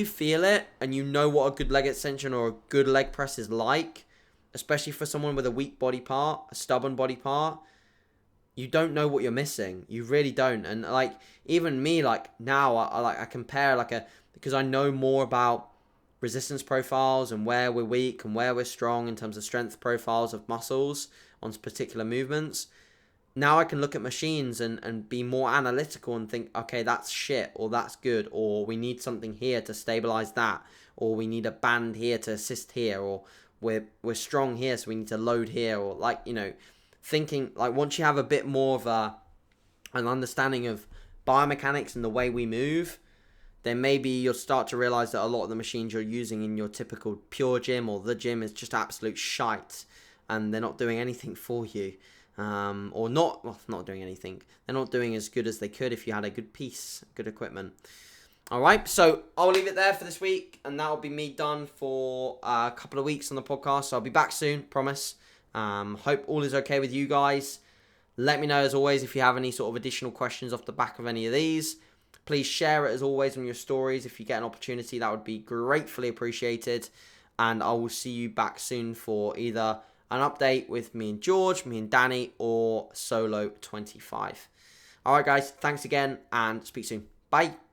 feel it and you know what a good leg extension or a good leg press is like, especially for someone with a weak body part, a stubborn body part, you don't know what you're missing. You really don't. And like even me, like now I compare because I know more about resistance profiles and where we're weak and where we're strong in terms of strength profiles of muscles on particular movements. Now I can look at machines and be more analytical and think, okay, that's shit, or that's good, or we need something here to stabilize that, or we need a band here to assist here, or we're strong here, so we need to load here, or like, thinking, like once you have a bit more of an understanding of biomechanics and the way we move, then maybe you'll start to realize that a lot of the machines you're using in your typical Pure Gym or the gym is just absolute shite, and they're not doing anything for you. Not doing anything. They're not doing as good as they could if you had a good piece, good equipment. All right, so I'll leave it there for this week, and that'll be me done for a couple of weeks on the podcast. So I'll be back soon, promise. Hope all is okay with you guys. Let me know, as always, if you have any sort of additional questions off the back of any of these. Please share it, as always, on your stories. If you get an opportunity, that would be gratefully appreciated. And I will see you back soon for either an update with me and George, me and Danny, or Solo 25. All right, guys, thanks again, and speak soon. Bye.